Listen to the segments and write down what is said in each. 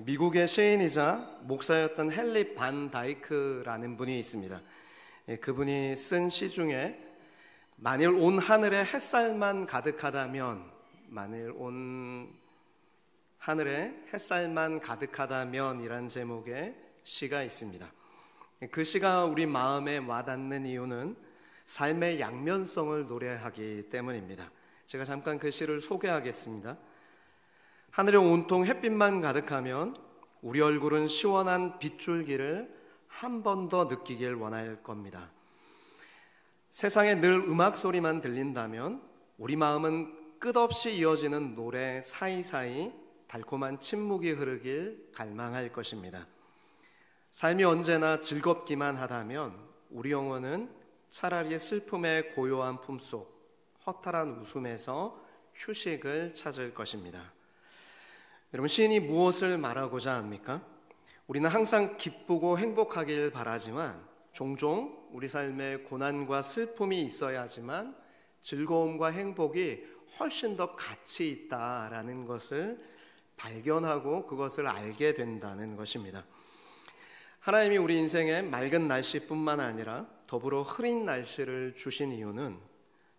미국의 시인이자 목사였던 헨리 반 다이크라는 분이 있습니다. 그분이 쓴 시 중에 만일 온 하늘에 햇살만 가득하다면, 만일 온 하늘에 햇살만 가득하다면 이란 제목의 시가 있습니다. 그 시가 우리 마음에 와닿는 이유는 삶의 양면성을 노래하기 때문입니다. 제가 잠깐 그 시를 소개하겠습니다. 하늘에 온통 햇빛만 가득하면 우리 얼굴은 시원한 빗줄기를 한 번 더 느끼길 원할 겁니다. 세상에 늘 음악 소리만 들린다면 우리 마음은 끝없이 이어지는 노래 사이사이 달콤한 침묵이 흐르길 갈망할 것입니다. 삶이 언제나 즐겁기만 하다면 우리 영혼은 차라리 슬픔의 고요한 품속, 허탈한 웃음에서 휴식을 찾을 것입니다. 여러분, 시인이 무엇을 말하고자 합니까? 우리는 항상 기쁘고 행복하길 바라지만 종종 우리 삶에 고난과 슬픔이 있어야지만 즐거움과 행복이 훨씬 더 가치 있다라는 것을 발견하고 그것을 알게 된다는 것입니다. 하나님이 우리 인생에 맑은 날씨뿐만 아니라 더불어 흐린 날씨를 주신 이유는,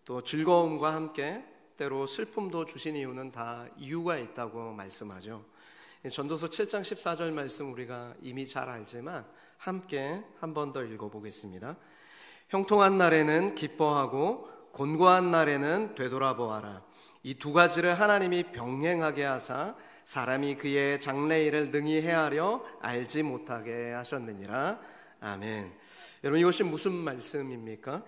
또 즐거움과 함께 때로 슬픔도 주신 이유는 다 이유가 있다고 말씀하죠. 전도서 7장 14절 말씀 우리가 이미 잘 알지만 함께 한 번 더 읽어보겠습니다. 형통한 날에는 기뻐하고 곤고한 날에는 되돌아보아라. 이 두 가지를 하나님이 병행하게 하사 사람이 그의 장래일을 능히 헤아려 알지 못하게 하셨느니라. 아멘. 여러분, 이것이 무슨 말씀입니까?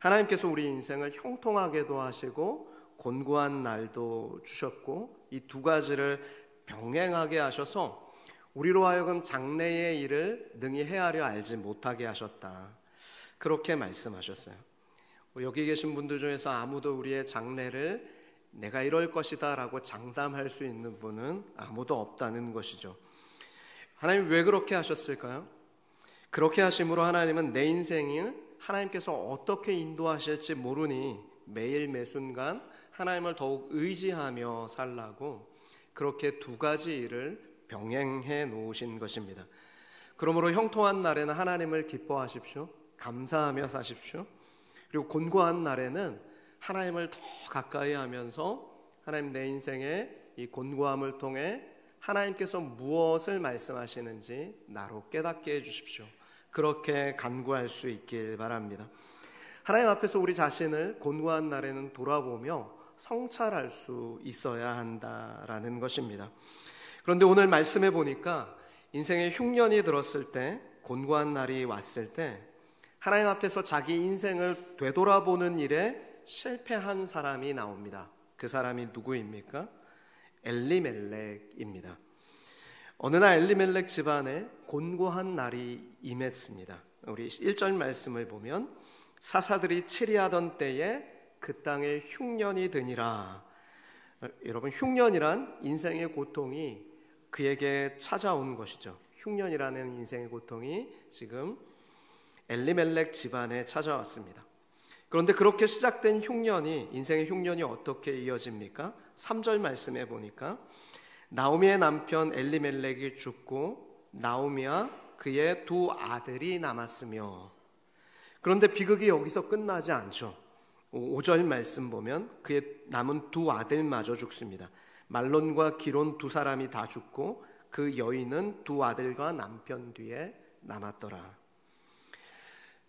하나님께서 우리 인생을 형통하게도 하시고 곤고한 날도 주셨고 이 두 가지를 병행하게 하셔서 우리로 하여금 장래의 일을 능히 헤아려 알지 못하게 하셨다. 그렇게 말씀하셨어요. 여기 계신 분들 중에서 아무도 우리의 장래를 내가 이럴 것이다 라고 장담할 수 있는 분은 아무도 없다는 것이죠. 하나님 왜 그렇게 하셨을까요? 그렇게 하심으로 하나님은 내 인생이 하나님께서 어떻게 인도하실지 모르니 매일 매순간 하나님을 더욱 의지하며 살라고 그렇게 두 가지 일을 병행해 놓으신 것입니다. 그러므로 형통한 날에는 하나님을 기뻐하십시오. 감사하며 사십시오. 그리고 곤고한 날에는 하나님을 더 가까이 하면서 하나님 내 인생의 이 곤고함을 통해 하나님께서 무엇을 말씀하시는지 나로 깨닫게 해주십시오. 그렇게 간구할 수 있길 바랍니다. 하나님 앞에서 우리 자신을 곤고한 날에는 돌아보며 성찰할 수 있어야 한다라는 것입니다. 그런데 오늘 말씀해 보니까 인생의 흉년이 들었을 때, 곤고한 날이 왔을 때 하나님 앞에서 자기 인생을 되돌아보는 일에 실패한 사람이 나옵니다. 그 사람이 누구입니까? 엘리멜렉입니다. 어느 날 엘리멜렉 집안에 곤고한 날이 임했습니다. 우리 1절 말씀을 보면 사사들이 치리하던 때에 그 땅에 흉년이 드니라. 여러분, 흉년이란 인생의 고통이 그에게 찾아온 것이죠. 흉년이라는 인생의 고통이 지금 엘리멜렉 집안에 찾아왔습니다. 그런데 그렇게 시작된 흉년이, 인생의 흉년이 어떻게 이어집니까? 3절 말씀해 보니까 나오미의 남편 엘리멜렉이 죽고 나오미와 그의 두 아들이 남았으며, 그런데 비극이 여기서 끝나지 않죠. 5절 말씀 보면 그의 남은 두 아들마저 죽습니다. 말론과 기론 두 사람이 다 죽고 그 여인은 두 아들과 남편 뒤에 남았더라.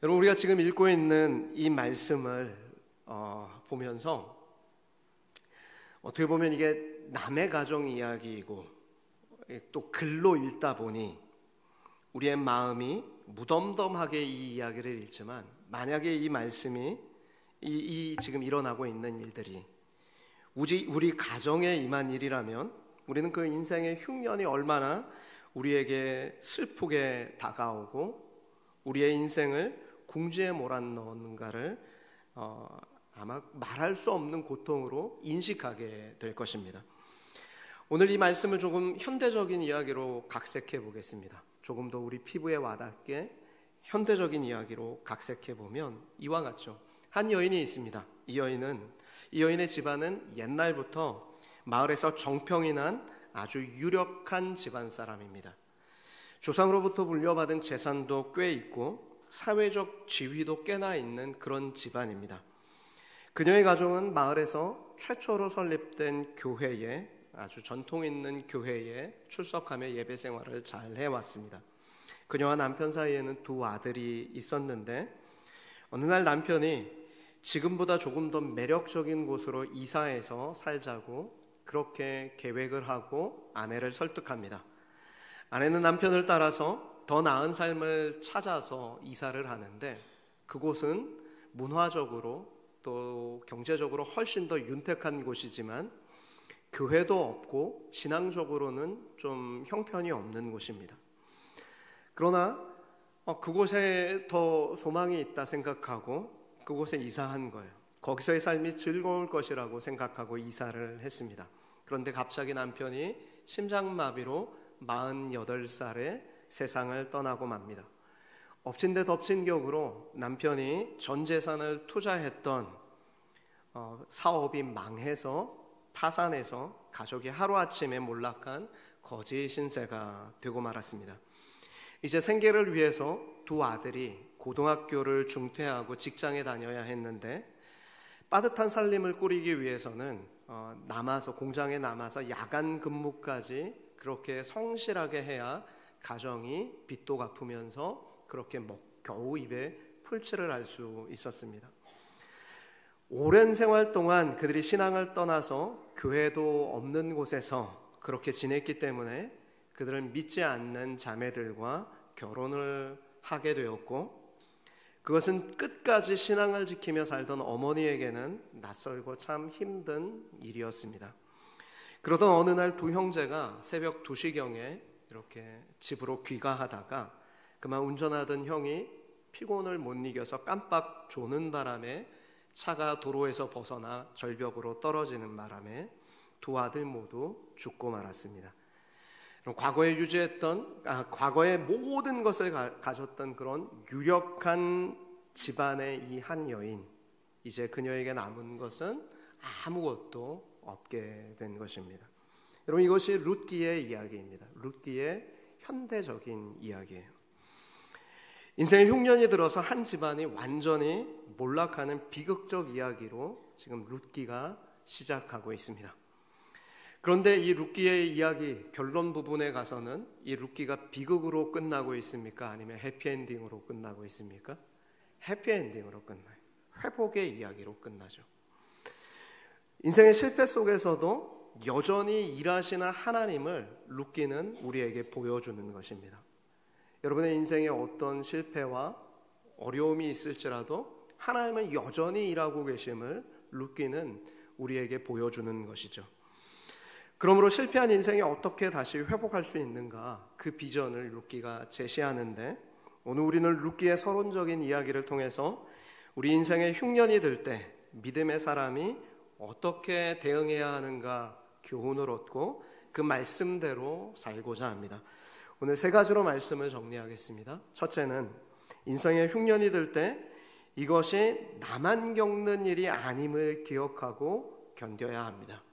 여러분, 우리가 지금 읽고 있는 이 말씀을 보면서 어떻게 보면 이게 남의 가정 이야기이고 또 글로 읽다 보니 우리의 마음이 무덤덤하게 이 이야기를 읽지만, 만약에 이 말씀이 이 지금 일어나고 있는 일들이 우리 가정에 임한 일이라면 우리는 그 인생의 흉년이 얼마나 우리에게 슬프게 다가오고 우리의 인생을 궁지에 몰아넣는가를 아마 말할 수 없는 고통으로 인식하게 될 것입니다. 오늘 이 말씀을 조금 현대적인 이야기로 각색해 보겠습니다. 조금 더 우리 피부에 와닿게 현대적인 이야기로 각색해 보면 이와 같죠. 한 여인이 있습니다. 이 여인의 집안은 옛날부터 마을에서 정평이 난 아주 유력한 집안 사람입니다. 조상으로부터 물려받은 재산도 꽤 있고 사회적 지위도 꽤나 있는 그런 집안입니다. 그녀의 가족은 마을에서 최초로 설립된 교회에, 아주 전통 있는 교회에 출석하며 예배 생활을 잘 해왔습니다. 그녀와 남편 사이에는 두 아들이 있었는데 어느 날 남편이 지금보다 조금 더 매력적인 곳으로 이사해서 살자고 그렇게 계획을 하고 아내를 설득합니다. 아내는 남편을 따라서 더 나은 삶을 찾아서 이사를 하는데 그곳은 문화적으로 또 경제적으로 훨씬 더 윤택한 곳이지만 교회도 없고 신앙적으로는 좀 형편이 없는 곳입니다. 그러나 그곳에 더 소망이 있다 생각하고 그곳에 이사한 거예요. 거기서의 삶이 즐거울 것이라고 생각하고 이사를 했습니다. 그런데 갑자기 남편이 심장마비로 48살에 세상을 떠나고 맙니다. 엎친 데 덮친 격으로 남편이 전 재산을 투자했던 사업이 망해서 파산해서 가족이 하루아침에 몰락한 거지 신세가 되고 말았습니다. 이제 생계를 위해서 두 아들이 고등학교를 중퇴하고 직장에 다녀야 했는데 빠듯한 살림을 꾸리기 위해서는 공장에 남아서 야간 근무까지 그렇게 성실하게 해야 가정이 빚도 갚으면서 그렇게 겨우 입에 풀칠을 할 수 있었습니다. 오랜 생활 동안 그들이 신앙을 떠나서 교회도 없는 곳에서 그렇게 지냈기 때문에 그들은 믿지 않는 자매들과 결혼을 하게 되었고 그것은 끝까지 신앙을 지키며 살던 어머니에게는 낯설고 참 힘든 일이었습니다. 그러던 어느 날 두 형제가 새벽 2시경에 이렇게 집으로 귀가하다가 그만 운전하던 형이 피곤을 못 이겨서 깜빡 조는 바람에 차가 도로에서 벗어나 절벽으로 떨어지는 바람에 두 아들 모두 죽고 말았습니다. 과거의 모든 것을 가졌던 그런 유력한 집안의 이 한 여인, 이제 그녀에게 남은 것은 아무것도 없게 된 것입니다. 여러분, 이것이 룻기의 이야기입니다. 룻기의 현대적인 이야기예요. 인생의 흉년이 들어서 한 집안이 완전히 몰락하는 비극적 이야기로 지금 룻기가 시작하고 있습니다. 그런데 이 룻기의 이야기 결론 부분에 가서는 이 룻기가 비극으로 끝나고 있습니까? 아니면 해피엔딩으로 끝나고 있습니까? 해피엔딩으로 끝나요. 회복의 이야기로 끝나죠. 인생의 실패 속에서도 여전히 일하시는 하나님을 룻기는 우리에게 보여주는 것입니다. 여러분의 인생에 어떤 실패와 어려움이 있을지라도 하나님은 여전히 일하고 계심을 룻기는 우리에게 보여주는 것이죠. 그러므로 실패한 인생에 어떻게 다시 회복할 수 있는가, 그 비전을 룻기가 제시하는데 오늘 우리는 룻기의 서론적인 이야기를 통해서 우리 인생의 흉년이 들 때 믿음의 사람이 어떻게 대응해야 하는가 교훈을 얻고 그 말씀대로 살고자 합니다. 오늘 3가지로 말씀을 정리하겠습니다. 첫째는 인생의 흉년이 들 때 이것이 나만 겪는 일이 아님을 기억하고 견뎌야 합니다.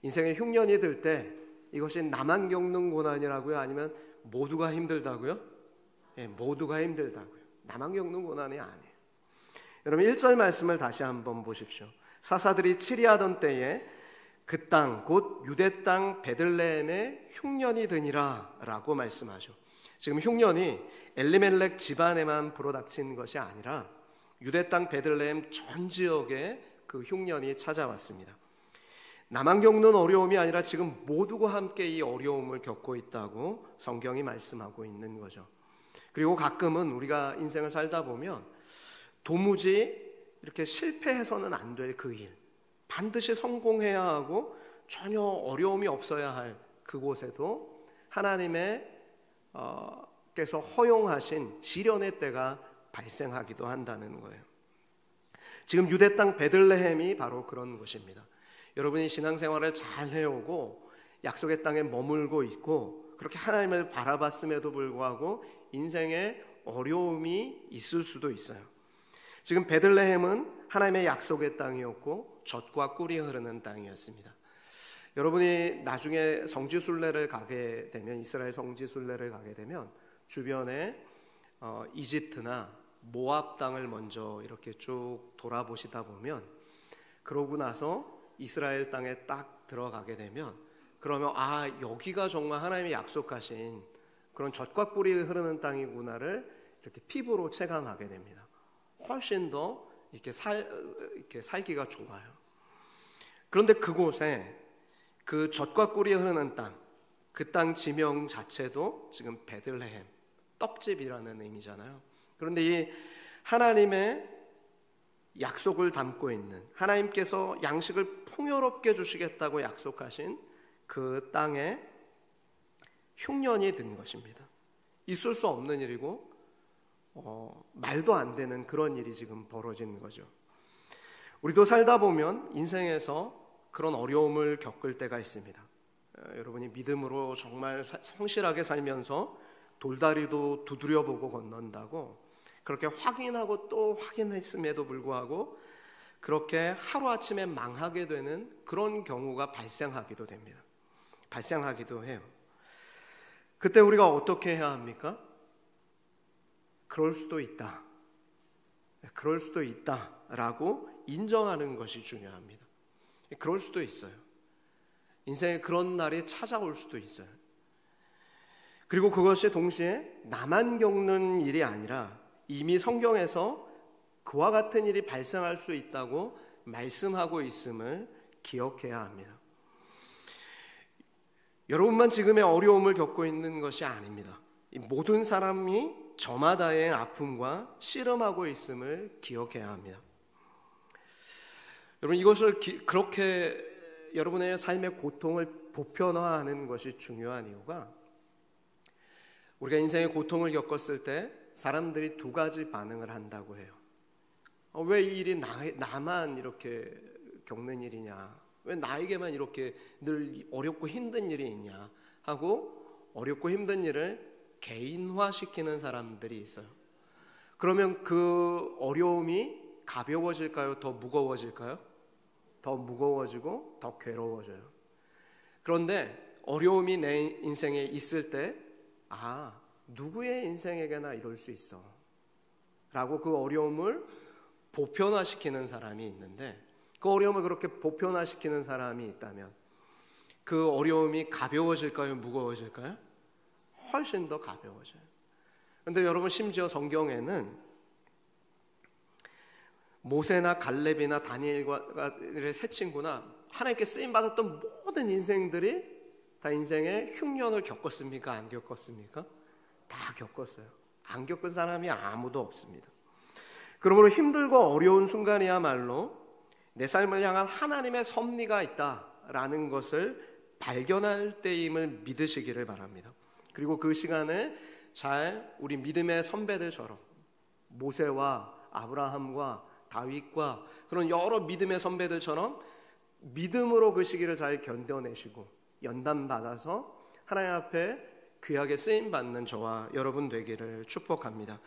인생의 흉년이 들 때 이것이 나만 겪는 고난이라고요? 아니면 모두가 힘들다고요? 예, 모두가 힘들다고요. 나만 겪는 고난이 아니에요. 여러분 1절 말씀을 다시 한번 보십시오. 사사들이 치리하던 때에 그 땅 곧 유대 땅 베들레헴에 흉년이 드니라 라고 말씀하죠. 지금 흉년이 엘리멜렉 집안에만 불어닥친 것이 아니라 유대 땅 베들레헴 전 지역에 그 흉년이 찾아왔습니다. 나만 겪는 어려움이 아니라 지금 모두가 함께 이 어려움을 겪고 있다고 성경이 말씀하고 있는 거죠. 그리고 가끔은 우리가 인생을 살다 보면 도무지 이렇게 실패해서는 안 될 그 일, 반드시 성공해야 하고 전혀 어려움이 없어야 할 그곳에도 하나님의 께서 허용하신 시련의 때가 발생하기도 한다는 거예요. 지금 유대 땅 베들레헴이 바로 그런 곳입니다. 여러분이 신앙생활을 잘 해오고 약속의 땅에 머물고 있고 그렇게 하나님을 바라봤음에도 불구하고 인생에 어려움이 있을 수도 있어요. 지금 베들레헴은 하나님의 약속의 땅이었고 젖과 꿀이 흐르는 땅이었습니다. 여러분이 나중에 성지순례를 가게 되면, 이스라엘 성지순례를 가게 되면 주변에 이집트나 모압 땅을 먼저 이렇게 쭉 돌아보시다 보면, 그러고 나서 이스라엘 땅에 딱 들어가게 되면, 그러면 여기가 정말 하나님이 약속하신 그런 젖과 꿀이 흐르는 땅이구나를 이렇게 피부로 체감하게 됩니다. 훨씬 더 이렇게 살기가 좋아요. 그런데 그곳에 그 젖과 꿀이 흐르는 땅, 그 땅 지명 자체도 지금 베들레헴, 떡집이라는 의미잖아요. 그런데 이 하나님의 약속을 담고 있는, 하나님께서 양식을 풍요롭게 주시겠다고 약속하신 그 땅에 흉년이 든 것입니다. 있을 수 없는 일이고 말도 안 되는 그런 일이 지금 벌어지는 거죠. 우리도 살다 보면 인생에서 그런 어려움을 겪을 때가 있습니다. 여러분이 믿음으로 정말 성실하게 살면서 돌다리도 두드려보고 건넌다고 그렇게 확인하고 또 확인했음에도 불구하고 그렇게 하루아침에 망하게 되는 그런 경우가 발생하기도 됩니다. 발생하기도 해요. 그때 우리가 어떻게 해야 합니까? 그럴 수도 있다. 그럴 수도 있다라고 인정하는 것이 중요합니다. 그럴 수도 있어요. 인생에 그런 날이 찾아올 수도 있어요. 그리고 그것이 동시에 나만 겪는 일이 아니라 이미 성경에서 그와 같은 일이 발생할 수 있다고 말씀하고 있음을 기억해야 합니다. 여러분만 지금의 어려움을 겪고 있는 것이 아닙니다. 모든 사람이 저마다의 아픔과 씨름하고 있음을 기억해야 합니다. 여러분, 이것을 그렇게 여러분의 삶의 고통을 보편화하는 것이 중요한 이유가, 우리가 인생의 고통을 겪었을 때 사람들이 두 가지 반응을 한다고 해요. 왜 이 일이 나만 이렇게 겪는 일이냐, 왜 나에게만 이렇게 늘 어렵고 힘든 일이 있냐 하고 어렵고 힘든 일을 개인화시키는 사람들이 있어요. 그러면 그 어려움이 가벼워질까요? 더 무거워질까요? 더 무거워지고 더 괴로워져요. 그런데 어려움이 내 인생에 있을 때 누구의 인생에게나 이럴 수 있어 라고 그 어려움을 보편화시키는 사람이 있는데, 그 어려움을 그렇게 보편화시키는 사람이 있다면 그 어려움이 가벼워질까요? 무거워질까요? 훨씬 더 가벼워져요. 그런데 여러분, 심지어 성경에는 모세나 갈렙이나 다니엘의 세 친구나 하나님께 쓰임받았던 모든 인생들이 다 인생에 흉년을 겪었습니까? 안 겪었습니까? 다 겪었어요. 안 겪은 사람이 아무도 없습니다. 그러므로 힘들고 어려운 순간이야말로 내 삶을 향한 하나님의 섭리가 있다라는 것을 발견할 때임을 믿으시기를 바랍니다. 그리고 그 시간에 잘 우리 믿음의 선배들처럼 모세와 아브라함과 다윗과 그런 여러 믿음의 선배들처럼 믿음으로 그 시기를 잘 견뎌내시고 연단받아서 하나님 앞에 귀하게 쓰임받는 저와 여러분 되기를 축복합니다.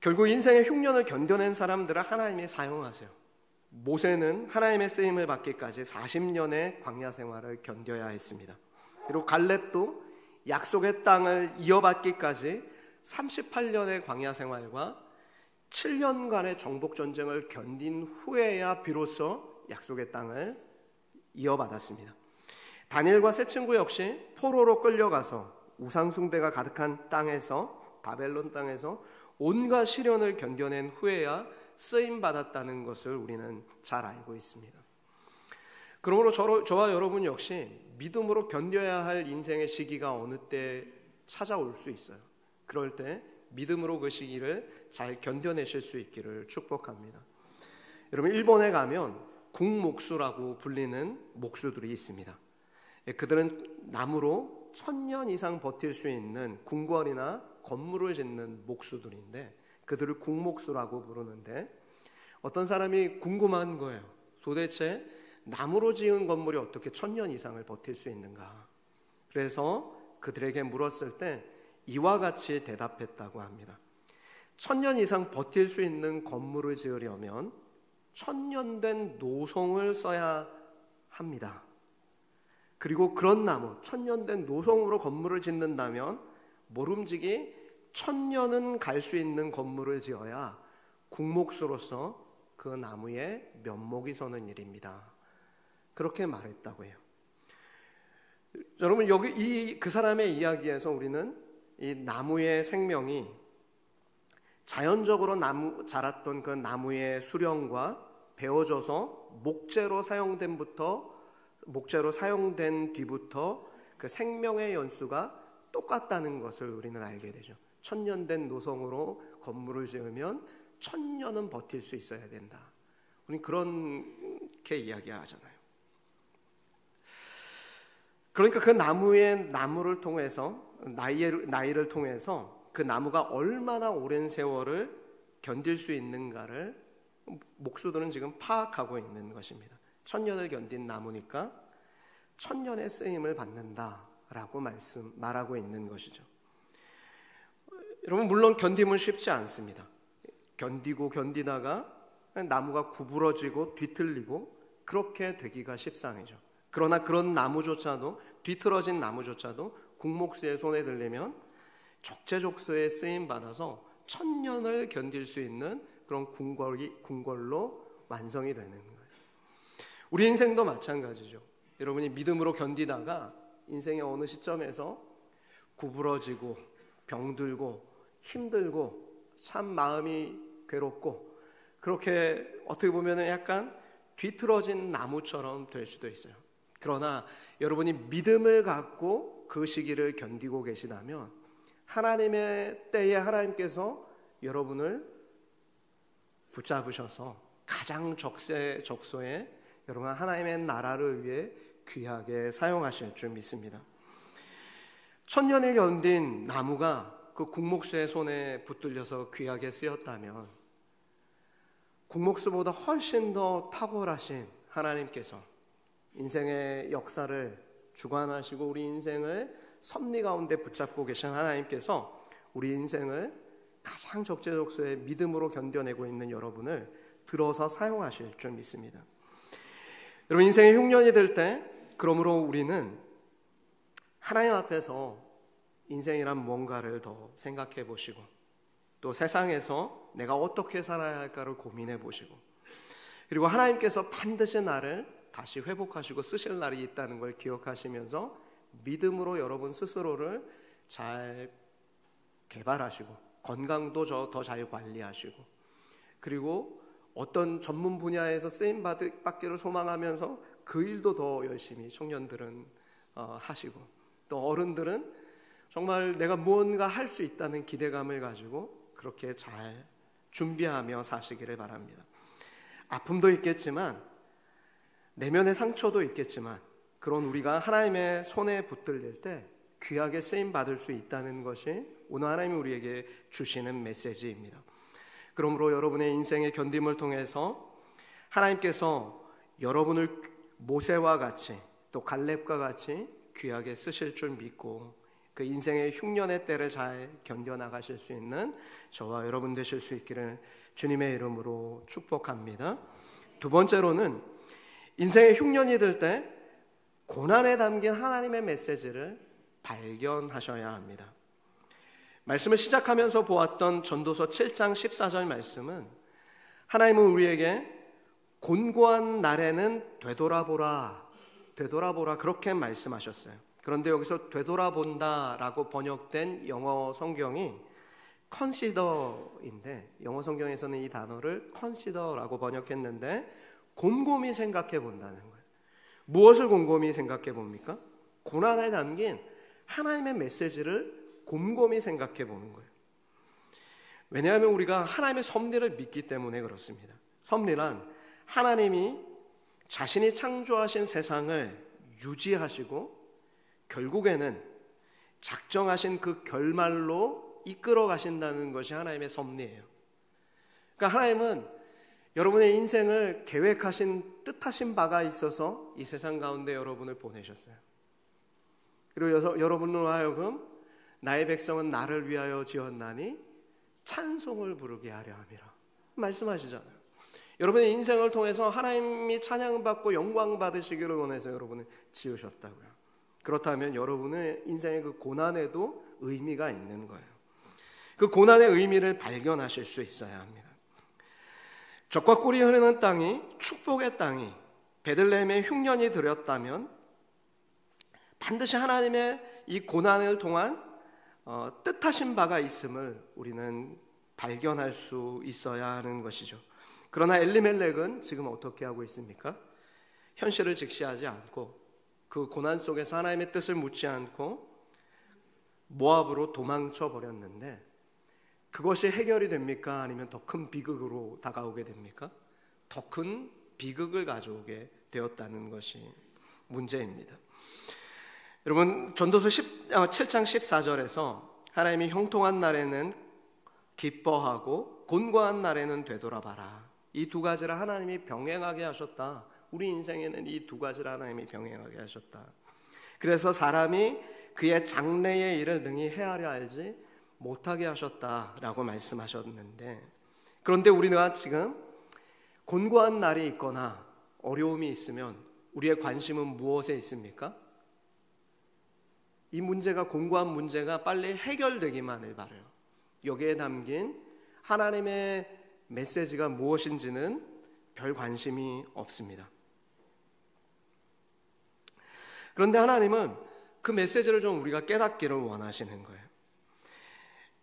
결국 인생의 흉년을 견뎌낸 사람들을 하나님이 사용하세요. 모세는 하나님의 쓰임을 받기까지 40년의 광야 생활을 견뎌야 했습니다. 그리고 갈렙도 약속의 땅을 이어받기까지 38년의 광야 생활과 7년간의 정복 전쟁을 견딘 후에야 비로소 약속의 땅을 이어받았습니다. 다니엘과 세 친구 역시 포로로 끌려가서 우상숭배가 가득한 땅에서, 바벨론 땅에서 온갖 시련을 견뎌낸 후에야 쓰임받았다는 것을 우리는 잘 알고 있습니다. 그러므로 저와 여러분 역시 믿음으로 견뎌야 할 인생의 시기가 어느 때 찾아올 수 있어요. 그럴 때 믿음으로 그 시기를 잘 견뎌내실 수 있기를 축복합니다. 여러분, 일본에 가면 궁목수라고 불리는 목수들이 있습니다. 그들은 나무로 1000년 이상 버틸 수 있는 궁궐이나 건물을 짓는 목수들인데, 그들을 궁목수라고 부르는데, 어떤 사람이 궁금한 거예요. 도대체 나무로 지은 건물이 어떻게 1000년 이상을 버틸 수 있는가? 그래서 그들에게 물었을 때 이와 같이 대답했다고 합니다. 1000년 이상 버틸 수 있는 건물을 지으려면 1000년 된 노송을 써야 합니다. 그리고 그런 나무, 천년된 노성으로 건물을 짓는다면 모름지기 1000년은 갈 수 있는 건물을 지어야 국목수로서 그 나무에 면목이 서는 일입니다. 그렇게 말했다고 해요. 여러분, 여기 그 사람의 이야기에서 우리는 이 나무의 생명이 자연적으로 자랐던 그 나무의 수령과 베어져서 목재로 사용된 뒤부터 그 생명의 연수가 똑같다는 것을 우리는 알게 되죠. 1000년 된 노성으로 건물을 지으면 1000년은 버틸 수 있어야 된다. 우리는 그렇게 이야기하잖아요. 그러니까 그 나무를 통해서 나이를 통해서 그 나무가 얼마나 오랜 세월을 견딜 수 있는가를 목수들은 지금 파악하고 있는 것입니다. 1000년을 견딘 나무니까 1000년의 쓰임을 받는다라고 말하고 있는 것이죠. 여러분, 물론 견딤은 쉽지 않습니다. 견디다가 나무가 구부러지고 뒤틀리고 그렇게 되기가 십상이죠. 그러나 그런 나무조차도, 뒤틀어진 나무조차도 국목수의 손에 들리면 적재적소에 쓰임 받아서 1000년을 견딜 수 있는 그런 궁궐로 완성이 되는 거예요. 우리 인생도 마찬가지죠. 여러분이 믿음으로 견디다가 인생의 어느 시점에서 구부러지고 병들고 힘들고 참 마음이 괴롭고 그렇게 어떻게 보면 약간 뒤틀어진 나무처럼 될 수도 있어요. 그러나 여러분이 믿음을 갖고 그 시기를 견디고 계시다면 하나님의 때에 하나님께서 여러분을 붙잡으셔서 가장 적소에 여러분 하나님의 나라를 위해 귀하게 사용하실 줄 믿습니다. 1000년을 견딘 나무가 그 국목수의 손에 붙들려서 귀하게 쓰였다면 국목수보다 훨씬 더 탁월하신 하나님께서 인생의 역사를 주관하시고 우리 인생을 섭리 가운데 붙잡고 계신 하나님께서 우리 인생을 가장 적재적소에 믿음으로 견뎌내고 있는 여러분을 들어서 사용하실 줄 믿습니다. 여러분, 인생의 흉년이 될 때 그러므로 우리는 하나님 앞에서 인생이란 뭔가를 더 생각해 보시고 또 세상에서 내가 어떻게 살아야 할까를 고민해 보시고 그리고 하나님께서 반드시 나를 다시 회복하시고 쓰실 날이 있다는 걸 기억하시면서 믿음으로 여러분 스스로를 잘 개발하시고 건강도 더 잘 관리하시고 그리고 어떤 전문 분야에서 쓰임 받기를 소망하면서 그 일도 더 열심히 청년들은 하시고 또 어른들은 정말 내가 무언가 할 수 있다는 기대감을 가지고 그렇게 잘 준비하며 사시기를 바랍니다. 아픔도 있겠지만 내면의 상처도 있겠지만 그런 우리가 하나님의 손에 붙들릴 때 귀하게 쓰임 받을 수 있다는 것이 오늘 하나님이 우리에게 주시는 메시지입니다. 그러므로 여러분의 인생의 견딤을 통해서 하나님께서 여러분을 모세와 같이 또 갈렙과 같이 귀하게 쓰실 줄 믿고 그 인생의 흉년의 때를 잘 견뎌나가실 수 있는 저와 여러분 되실 수 있기를 주님의 이름으로 축복합니다. 두 번째로는 인생의 흉년이 들 때 고난에 담긴 하나님의 메시지를 발견하셔야 합니다. 말씀을 시작하면서 보았던 전도서 7장 14절 말씀은 하나님은 우리에게 곤고한 날에는 되돌아보라 그렇게 말씀하셨어요. 그런데 여기서 되돌아본다라고 번역된 영어 성경이 consider인데 영어 성경에서는 이 단어를 consider라고 번역했는데 곰곰이 생각해 본다는 거예요. 무엇을 곰곰이 생각해 봅니까? 고난에 담긴 하나님의 메시지를 곰곰이 생각해 보는 거예요. 왜냐하면 우리가 하나님의 섭리를 믿기 때문에 그렇습니다. 섭리란 하나님이 자신이 창조하신 세상을 유지하시고 결국에는 작정하신 그 결말로 이끌어 가신다는 것이 하나님의 섭리예요. 그러니까 하나님은 여러분의 인생을 계획하신 뜻하신 바가 있어서 이 세상 가운데 여러분을 보내셨어요. 그리고 여러분으로 하여금 나의 백성은 나를 위하여 지었나니 찬송을 부르게 하려 함이라 말씀하시잖아요. 여러분의 인생을 통해서 하나님이 찬양받고 영광 받으시기를 원해서 여러분을 지으셨다고요. 그렇다면 여러분의 인생의 그 고난에도 의미가 있는 거예요. 그 고난의 의미를 발견하실 수 있어야 합니다. 젖과 꿀이 흐르는 땅이, 축복의 땅이 베들레헴의 흉년이 들였다면 반드시 하나님의 이 고난을 통한 뜻하신 바가 있음을 우리는 발견할 수 있어야 하는 것이죠. 그러나 엘리멜렉은 지금 어떻게 하고 있습니까? 현실을 직시하지 않고 그 고난 속에서 하나님의 뜻을 묻지 않고 모압으로 도망쳐 버렸는데, 그것이 해결이 됩니까? 아니면 더 큰 비극으로 다가오게 됩니까? 더 큰 비극을 가져오게 되었다는 것이 문제입니다. 여러분, 전도서 7장 14절에서 하나님이 형통한 날에는 기뻐하고 곤고한 날에는 되돌아봐라, 이 두 가지를 하나님이 병행하게 하셨다. 우리 인생에는 이 두 가지를 하나님이 병행하게 하셨다. 그래서 사람이 그의 장래의 일을 능히 헤아려 알지 못하게 하셨다라고 말씀하셨는데, 그런데 우리가 지금 곤고한 날이 있거나 어려움이 있으면 우리의 관심은 무엇에 있습니까? 이 문제가, 곤고한 문제가 빨리 해결되기만을 바라요. 여기에 담긴 하나님의 메시지가 무엇인지는 별 관심이 없습니다. 그런데 하나님은 그 메시지를 좀 우리가 깨닫기를 원하시는 거예요.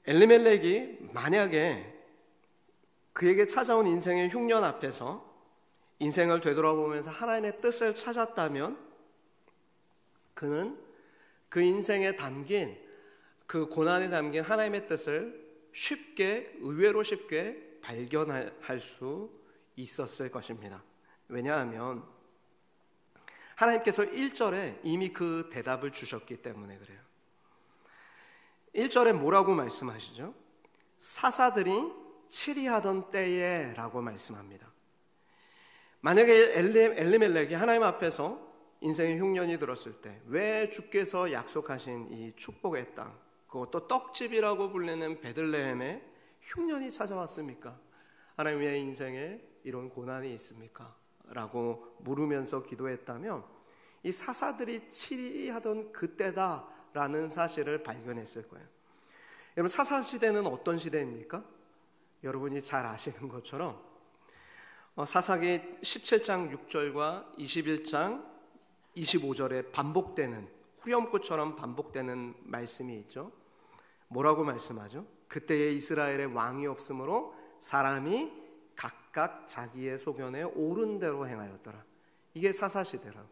엘리멜렉이 만약에 그에게 찾아온 인생의 흉년 앞에서 인생을 되돌아보면서 하나님의 뜻을 찾았다면 그는 그 인생에 담긴, 그 고난에 담긴 하나님의 뜻을 쉽게, 의외로 쉽게 발견할 수 있었을 것입니다. 왜냐하면 하나님께서 1절에 이미 그 대답을 주셨기 때문에 그래요. 1절에 뭐라고 말씀하시죠? 사사들이 치리하던 때에 라고 말씀합니다. 만약에 엘리멜렉이 하나님 앞에서 인생의 흉년이 들었을 때 왜 주께서 약속하신 이 축복의 땅, 그것도 떡집이라고 불리는 베들레헴에 흉년이 찾아왔습니까? 하나님의 인생에 이런 고난이 있습니까? 라고 물으면서 기도했다면 이 사사들이 치리하던 그때다라는 사실을 발견했을 거예요. 여러분, 사사시대는 어떤 시대입니까? 여러분이 잘 아시는 것처럼 사사기 17장 6절과 21장 25절에 반복되는, 후렴구처럼 반복되는 말씀이 있죠. 뭐라고 말씀하죠? 그때에 이스라엘에 왕이 없으므로 사람이 각각 자기의 소견에 옳은 대로 행하였더라. 이게 사사시대라고요.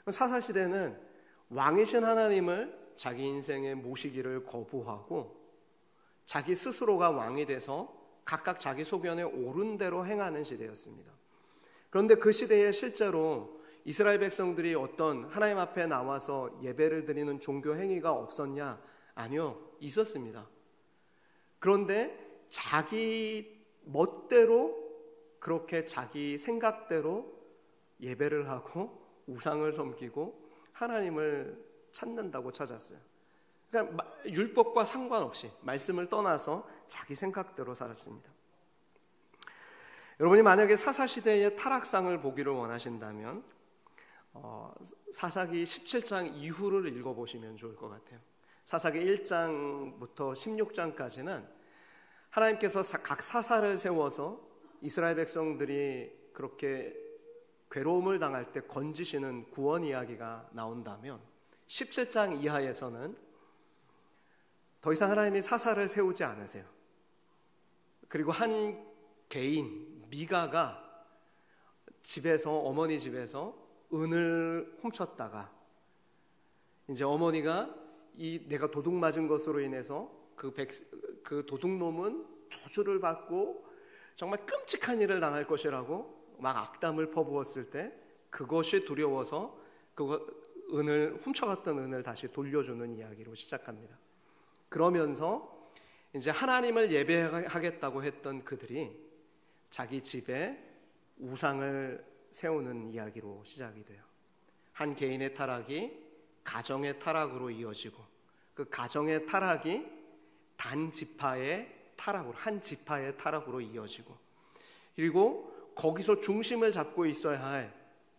사사시대는 왕이신 하나님을 자기 인생에 모시기를 거부하고 자기 스스로가 왕이 돼서 각각 자기 소견에 옳은 대로 행하는 시대였습니다. 그런데 그 시대에 실제로 이스라엘 백성들이 어떤 하나님 앞에 나와서 예배를 드리는 종교 행위가 없었냐? 아니요, 있었습니다. 그런데 자기 멋대로, 그렇게 자기 생각대로 예배를 하고 우상을 섬기고 하나님을 찾는다고 찾았어요. 그러니까 율법과 상관없이, 말씀을 떠나서 자기 생각대로 살았습니다. 여러분이 만약에 사사시대의 타락상을 보기를 원하신다면 사사기 17장 이후를 읽어보시면 좋을 것 같아요. 사사기 1장부터 16장까지는 하나님께서 각 사사를 세워서 이스라엘 백성들이 그렇게 괴로움을 당할 때 건지시는 구원 이야기가 나온다면, 17장 이하에서는 더 이상 하나님이 사사를 세우지 않으세요. 그리고 한 개인, 미가가 집에서, 어머니 집에서 은을 훔쳤다가 이제 어머니가 내가 도둑 맞은 것으로 인해서 그 도둑놈은 저주를 받고 정말 끔찍한 일을 당할 것이라고 막 악담을 퍼부었을 때 그것이 두려워서 은을, 훔쳐갔던 은을 다시 돌려주는 이야기로 시작합니다. 그러면서 이제 하나님을 예배하겠다고 했던 그들이 자기 집에 우상을 세우는 이야기로 시작이 돼요. 한 개인의 타락이 가정의 타락으로 이어지고, 그 가정의 타락이 단 지파의 타락으로, 한 지파의 타락으로 이어지고, 그리고 거기서 중심을 잡고 있어야 할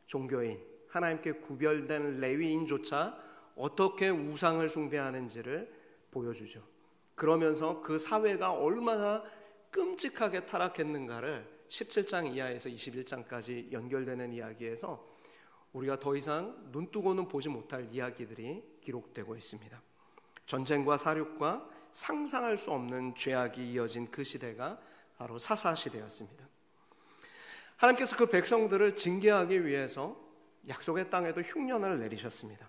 종교인, 하나님께 구별된 레위인조차 어떻게 우상을 숭배하는지를 보여주죠. 그러면서 그 사회가 얼마나 끔찍하게 타락했는가를 17장 이하에서 21장까지 연결되는 이야기에서 우리가 더 이상 눈뜨고는 보지 못할 이야기들이 기록되고 있습니다. 전쟁과 살육과 상상할 수 없는 죄악이 이어진 그 시대가 바로 사사시대였습니다. 하나님께서 그 백성들을 징계하기 위해서 약속의 땅에도 흉년을 내리셨습니다.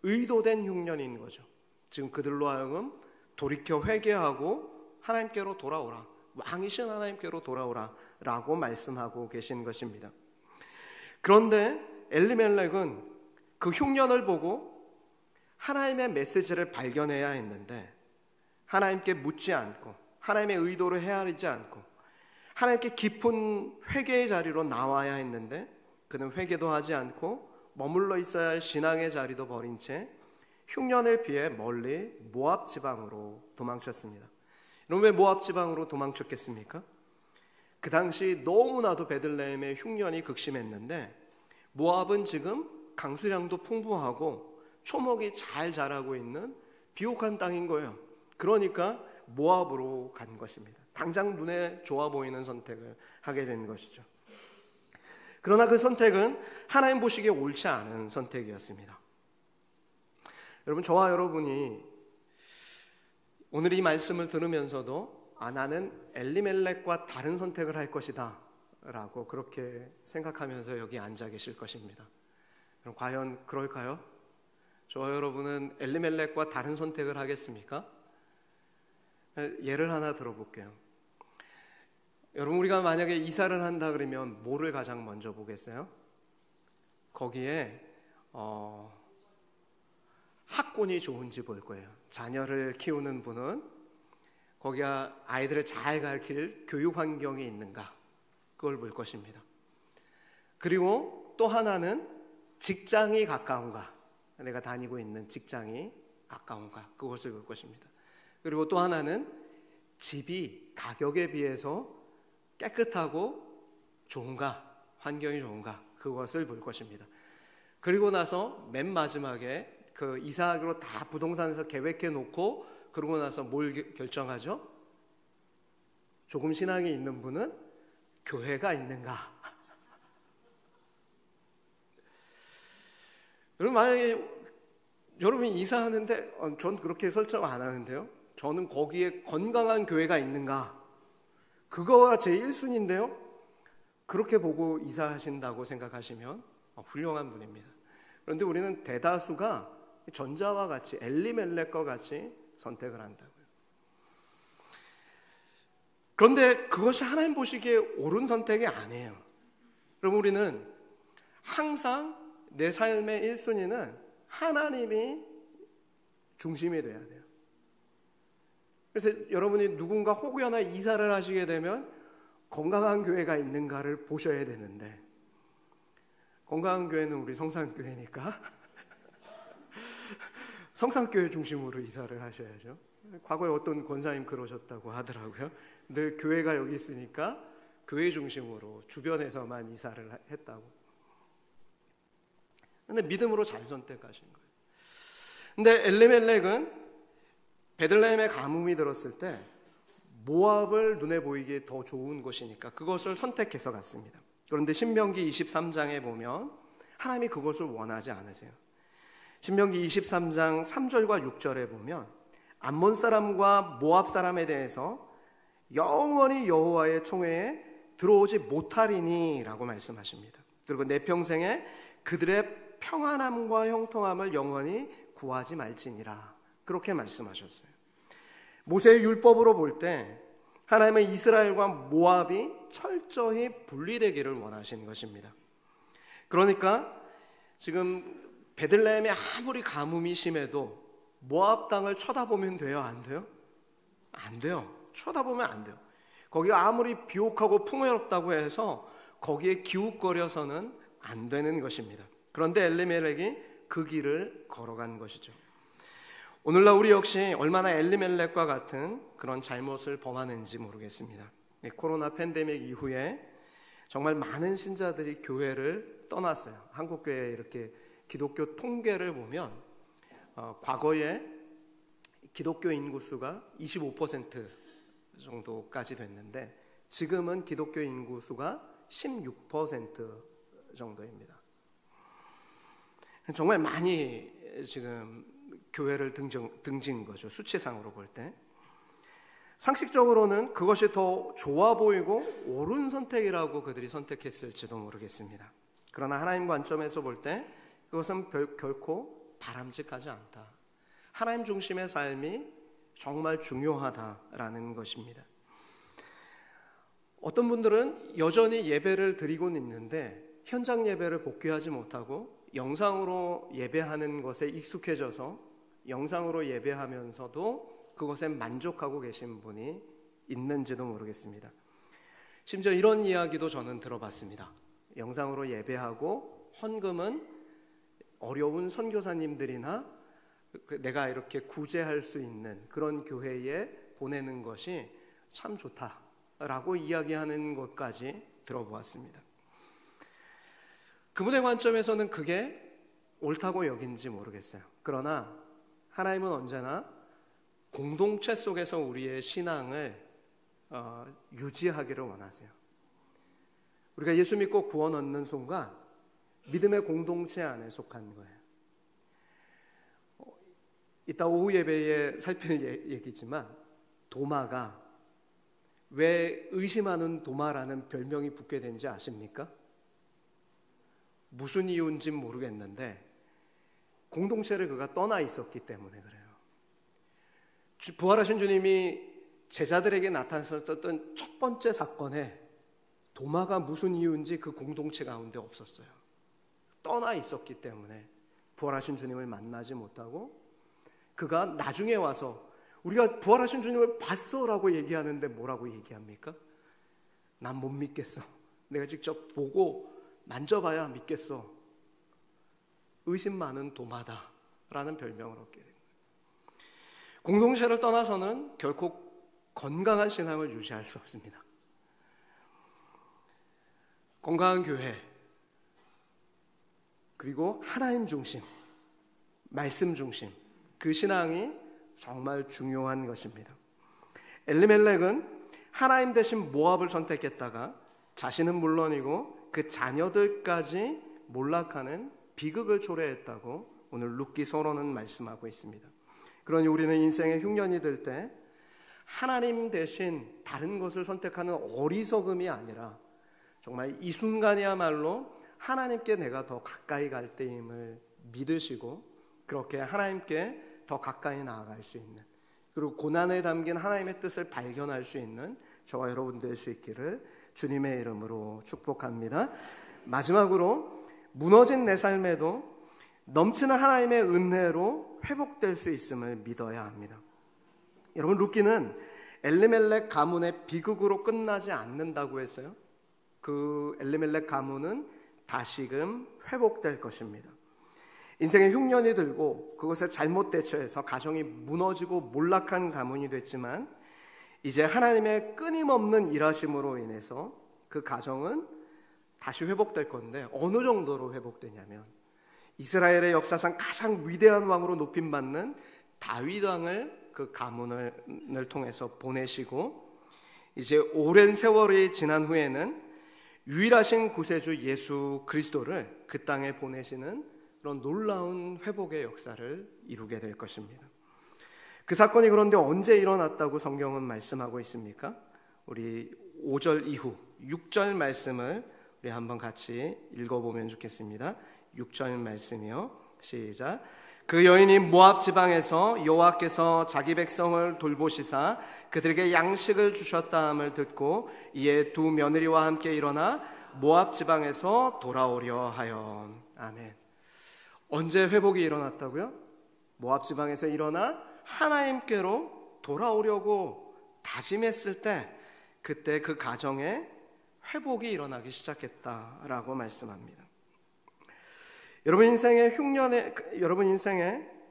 의도된 흉년인 거죠. 지금 그들로 하여금 돌이켜 회개하고 하나님께로 돌아오라, 왕이신 하나님께로 돌아오라 라고 말씀하고 계신 것입니다. 그런데 엘리멜렉은 그 흉년을 보고 하나님의 메시지를 발견해야 했는데 하나님께 묻지 않고 하나님의 의도를 헤아리지 않고 하나님께 깊은 회개의 자리로 나와야 했는데 그는 회개도 하지 않고 머물러 있어야 할 신앙의 자리도 버린 채 흉년을 피해 멀리 모압 지방으로 도망쳤습니다. 여러분, 왜 모압 지방으로 도망쳤겠습니까? 그 당시 너무나도 베들레헴의 흉년이 극심했는데 모압은 지금 강수량도 풍부하고 초목이 잘 자라고 있는 비옥한 땅인 거예요. 그러니까 모압으로 간 것입니다. 당장 눈에 좋아 보이는 선택을 하게 된 것이죠. 그러나 그 선택은 하나님 보시기에 옳지 않은 선택이었습니다. 여러분, 저와 여러분이 오늘 이 말씀을 들으면서도 나는 엘리멜렉과 다른 선택을 할 것이다 라고 그렇게 생각하면서 여기 앉아 계실 것입니다. 그럼 과연 그럴까요? 저와 여러분은 엘리멜렉과 다른 선택을 하겠습니까? 예를 하나 들어볼게요. 여러분, 우리가 만약에 이사를 한다 그러면 뭐를 가장 먼저 보겠어요? 거기에 학군이 좋은지 볼 거예요. 자녀를 키우는 분은 거기가 아이들을 잘 가르칠 교육 환경이 있는가, 그걸 볼 것입니다. 그리고 또 하나는 직장이 가까운가, 내가 다니고 있는 직장이 가까운가, 그것을 볼 것입니다. 그리고 또 하나는 집이 가격에 비해서 깨끗하고 좋은가, 환경이 좋은가, 그것을 볼 것입니다. 그리고 나서 맨 마지막에 그 이사하기로 다 부동산에서 계획해 놓고 그러고 나서 뭘 결정하죠? 조금 신앙이 있는 분은 교회가 있는가? 여러분, 만약에 여러분이 이사하는데 전 그렇게 설정 안 하는데요, 저는 거기에 건강한 교회가 있는가, 그거가 제 1순위인데요 그렇게 보고 이사하신다고 생각하시면 훌륭한 분입니다. 그런데 우리는 대다수가 전자와 같이 엘리멜렉과 같이 선택을 한다고요. 그런데 그것이 하나님 보시기에 옳은 선택이 아니에요. 그럼 우리는 항상 내 삶의 1순위는 하나님이 중심이 돼야 돼요. 그래서 여러분이 누군가 혹여나 이사를 하시게 되면 건강한 교회가 있는가를 보셔야 되는데, 건강한 교회는 우리 성산교회니까 성산교회 중심으로 이사를 하셔야죠. 과거에 어떤 권사님 그러셨다고 하더라고요. 근데 교회가 여기 있으니까 교회 중심으로 주변에서만 이사를 했다고. 근데 믿음으로 잘 선택하신 거예요. 근데 엘리멜렉은 베들레헴의 가뭄이 들었을 때 모압을 눈에 보이기에 더 좋은 곳이니까 그것을 선택해서 갔습니다. 그런데 신명기 23장에 보면 하나님이 그것을 원하지 않으세요. 신명기 23장 3절과 6절에 보면 암몬 사람과 모압 사람에 대해서 영원히 여호와의 총회에 들어오지 못하리니 라고 말씀하십니다. 그리고 내 평생에 그들의 평안함과 형통함을 영원히 구하지 말지니라, 그렇게 말씀하셨어요. 모세의 율법으로 볼 때 하나님은 이스라엘과 모압이 철저히 분리되기를 원하신 것입니다. 그러니까 지금 베들레헴에 아무리 가뭄이 심해도 모압 땅을 쳐다보면 돼요, 안 돼요? 안 돼요. 쳐다보면 안 돼요. 거기가 아무리 비옥하고 풍요롭다고 해서 거기에 기웃거려서는 안 되는 것입니다. 그런데 엘리멜렉이 그 길을 걸어간 것이죠. 오늘날 우리 역시 얼마나 엘리멜렉과 같은 그런 잘못을 범하는지 모르겠습니다. 코로나 팬데믹 이후에 정말 많은 신자들이 교회를 떠났어요. 한국교회 이렇게 기독교 통계를 보면 과거에 기독교 인구수가 25% 정도까지 됐는데 지금은 기독교 인구수가 16% 정도입니다. 정말 많이 지금 교회를 등진 거죠. 수치상으로 볼 때. 상식적으로는 그것이 더 좋아 보이고 옳은 선택이라고 그들이 선택했을지도 모르겠습니다. 그러나 하나님 관점에서 볼 때 그것은 결코 바람직하지 않다. 하나님 중심의 삶이 정말 중요하다라는 것입니다. 어떤 분들은 여전히 예배를 드리고는 있는데 현장 예배를 복귀하지 못하고 영상으로 예배하는 것에 익숙해져서 영상으로 예배하면서도 그것에 만족하고 계신 분이 있는지도 모르겠습니다. 심지어 이런 이야기도 저는 들어봤습니다. 영상으로 예배하고 헌금은 어려운 선교사님들이나 내가 이렇게 구제할 수 있는 그런 교회에 보내는 것이 참 좋다라고 이야기하는 것까지 들어보았습니다. 그분의 관점에서는 그게 옳다고 여긴지 모르겠어요. 그러나 하나님은 언제나 공동체 속에서 우리의 신앙을 유지하기를 원하세요. 우리가 예수 믿고 구원 얻는 순간 믿음의 공동체 안에 속한 거예요. 이따 오후 예배에 살필 얘기지만 도마가 왜 의심하는 도마라는 별명이 붙게 된지 아십니까? 무슨 이유인지 모르겠는데 공동체를 그가 떠나 있었기 때문에 그래요. 부활하신 주님이 제자들에게 나타났었던 첫 번째 사건에 도마가 무슨 이유인지 그 공동체 가운데 없었어요. 떠나 있었기 때문에 부활하신 주님을 만나지 못하고 그가 나중에 와서 우리가 부활하신 주님을 봤어라고 얘기하는데 뭐라고 얘기합니까? 난 못 믿겠어. 내가 직접 보고 만져봐야 믿겠어. 의심 많은 도마다 라는 별명을 얻게 됩니다. 공동체를 떠나서는 결코 건강한 신앙을 유지할 수 없습니다. 건강한 교회 그리고 하나님 중심, 말씀 중심 그 신앙이 정말 중요한 것입니다. 엘리멜렉은 하나님 대신 모압을 선택했다가 자신은 물론이고 그 자녀들까지 몰락하는 비극을 초래했다고 오늘 룻기서로는 말씀하고 있습니다. 그러니 우리는 인생의 흉년이 들 때 하나님 대신 다른 것을 선택하는 어리석음이 아니라 정말 이 순간이야말로 하나님께 내가 더 가까이 갈 때임을 믿으시고 그렇게 하나님께 더 가까이 나아갈 수 있는 그리고 고난에 담긴 하나님의 뜻을 발견할 수 있는 저와 여러분 될 수 있기를 주님의 이름으로 축복합니다. 마지막으로 무너진 내 삶에도 넘치는 하나님의 은혜로 회복될 수 있음을 믿어야 합니다. 여러분 룻기는 엘리멜렉 가문의 비극으로 끝나지 않는다고 했어요. 그 엘리멜렉 가문은 다시금 회복될 것입니다. 인생의 흉년이 들고 그것에 잘못 대처해서 가정이 무너지고 몰락한 가문이 됐지만 이제 하나님의 끊임없는 일하심으로 인해서 그 가정은 다시 회복될 건데 어느 정도로 회복되냐면 이스라엘의 역사상 가장 위대한 왕으로 높임받는 다윗 왕을 그 가문을 통해서 보내시고 이제 오랜 세월이 지난 후에는 유일하신 구세주 예수 그리스도를 그 땅에 보내시는 그런 놀라운 회복의 역사를 이루게 될 것입니다. 그 사건이 그런데 언제 일어났다고 성경은 말씀하고 있습니까? 우리 5절 이후 6절 말씀을 우리 한번 같이 읽어보면 좋겠습니다. 6절 말씀이요. 시작. 그 여인이 모압 지방에서 여호와께서 자기 백성을 돌보시사 그들에게 양식을 주셨다함을 듣고 이에 두 며느리와 함께 일어나 모압 지방에서 돌아오려 하여. 아멘. 언제 회복이 일어났다고요? 모압 지방에서 일어나 하나님께로 돌아오려고 다짐했을 때 그때 그 가정에 회복이 일어나기 시작했다라고 말씀합니다. 여러분 인생에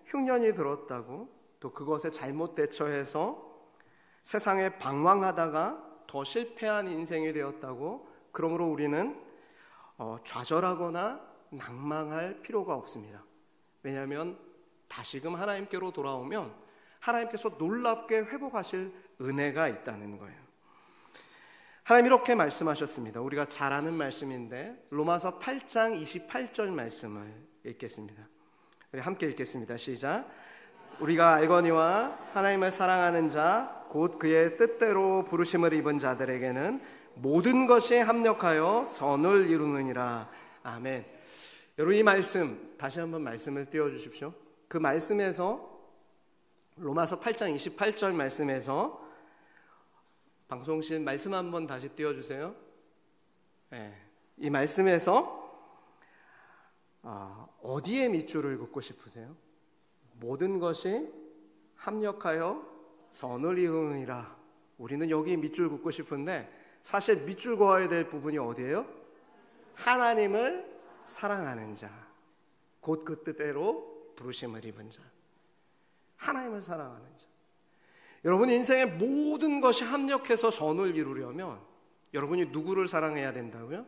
흉년이 들었다고 또 그것에 잘못 대처해서 세상에 방황하다가 더 실패한 인생이 되었다고 그러므로 우리는 좌절하거나 낭망할 필요가 없습니다. 왜냐하면 다시금 하나님께로 돌아오면 하나님께서 놀랍게 회복하실 은혜가 있다는 거예요. 하나님 이렇게 말씀하셨습니다. 우리가 잘 아는 말씀인데 로마서 8장 28절 말씀을 읽겠습니다. 우리 함께 읽겠습니다. 시작. 우리가 알거니와 하나님을 사랑하는 자 곧 그의 뜻대로 부르심을 입은 자들에게는 모든 것이 합력하여 선을 이루느니라. 아멘. 여러분 이 말씀 다시 한번 말씀을 띄워주십시오. 그 말씀에서 로마서 8장 28절 말씀에서 방송실 말씀 한번 다시 띄워주세요. 네. 이 말씀에서 어디에 밑줄을 긋고 싶으세요? 모든 것이 합력하여 선을 이루느니라. 우리는 여기 밑줄 긋고 싶은데 사실 밑줄 그어야 될 부분이 어디예요? 하나님을 사랑하는 자, 곧 그 뜻대로 부르심을 입은 자. 하나님을 사랑하는 자. 여러분 인생의 모든 것이 합력해서 선을 이루려면 여러분이 누구를 사랑해야 된다고요?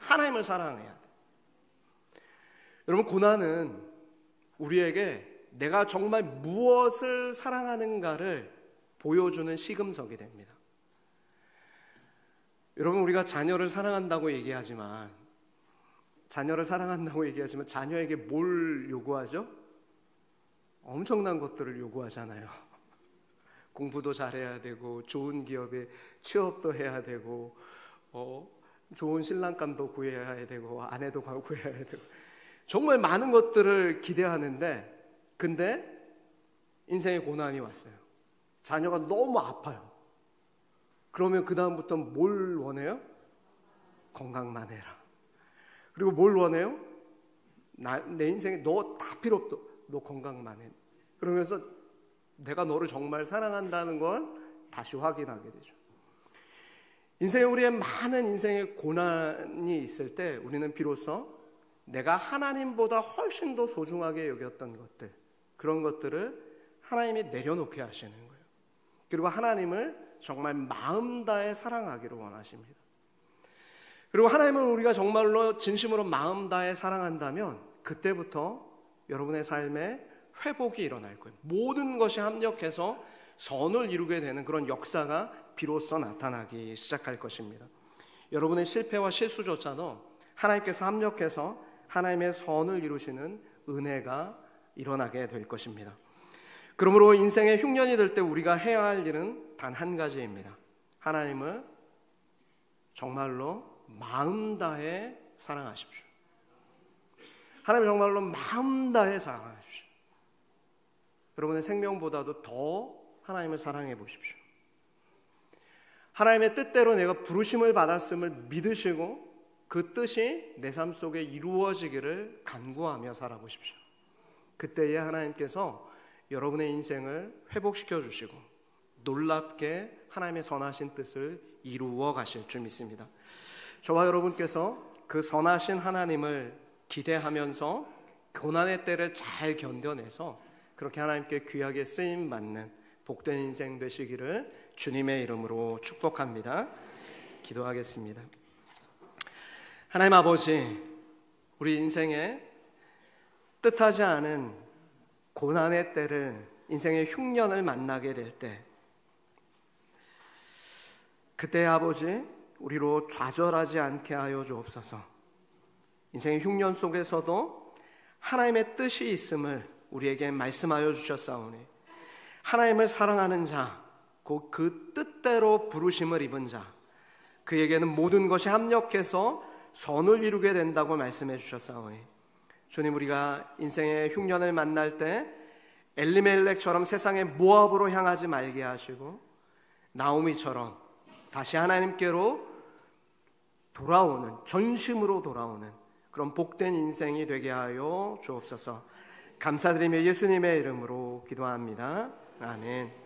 하나님을 사랑해야 돼요. 여러분 고난은 우리에게 내가 정말 무엇을 사랑하는가를 보여주는 시금석이 됩니다. 여러분 우리가 자녀를 사랑한다고 얘기하지만 자녀에게 뭘 요구하죠? 엄청난 것들을 요구하잖아요. 공부도 잘해야 되고 좋은 기업에 취업도 해야 되고 좋은 신랑감도 구해야 되고 아내도 구해야 되고 정말 많은 것들을 기대하는데 근데 인생의 고난이 왔어요. 자녀가 너무 아파요. 그러면 그 다음부터 뭘 원해요? 건강만 해라. 그리고 뭘 원해요? 내 인생에 너 다 필요 없어. 너 건강만 해. 그러면서 내가 너를 정말 사랑한다는 걸 다시 확인하게 되죠. 인생에 우리의 많은 인생의 고난이 있을 때 우리는 비로소 내가 하나님보다 훨씬 더 소중하게 여겼던 것들, 그런 것들을 하나님이 내려놓게 하시는 거예요. 그리고 하나님을 정말 마음 다해 사랑하기를 원하십니다. 그리고 하나님을 우리가 정말로 진심으로 마음 다해 사랑한다면 그때부터 여러분의 삶에 회복이 일어날 거예요. 모든 것이 합력해서 선을 이루게 되는 그런 역사가 비로소 나타나기 시작할 것입니다. 여러분의 실패와 실수조차도 하나님께서 합력해서 하나님의 선을 이루시는 은혜가 일어나게 될 것입니다. 그러므로 인생의 흉년이 될 때 우리가 해야 할 일은 단 한 가지입니다. 하나님을 정말로 마음 다해 사랑하십시오. 하나님 정말로 마음 다해 사랑하십시오. 여러분의 생명보다도 더 하나님을 사랑해 보십시오. 하나님의 뜻대로 내가 부르심을 받았음을 믿으시고 그 뜻이 내 삶 속에 이루어지기를 간구하며 살아보십시오. 그때에 하나님께서 여러분의 인생을 회복시켜 주시고 놀랍게 하나님의 선하신 뜻을 이루어 가실 줄 믿습니다. 저와 여러분께서 그 선하신 하나님을 기대하면서 고난의 때를 잘 견뎌내서 그렇게 하나님께 귀하게 쓰임 받는 복된 인생 되시기를 주님의 이름으로 축복합니다. 기도하겠습니다. 하나님 아버지, 우리 인생에 뜻하지 않은 고난의 때를, 인생의 흉년을 만나게 될 때, 그때 아버지 우리로 좌절하지 않게 하여 주옵소서. 인생의 흉년 속에서도 하나님의 뜻이 있음을 우리에게 말씀하여 주셨사오니 하나님을 사랑하는 자, 곧 그 뜻대로 부르심을 입은 자, 그에게는 모든 것이 합력해서 선을 이루게 된다고 말씀해 주셨사오니 주님, 우리가 인생의 흉년을 만날 때 엘리멜렉처럼 세상의 모압으로 향하지 말게 하시고 나오미처럼 다시 하나님께로 돌아오는, 전심으로 돌아오는 그런 복된 인생이 되게 하여 주옵소서. 감사드리며 예수님의 이름으로 기도합니다. 아멘.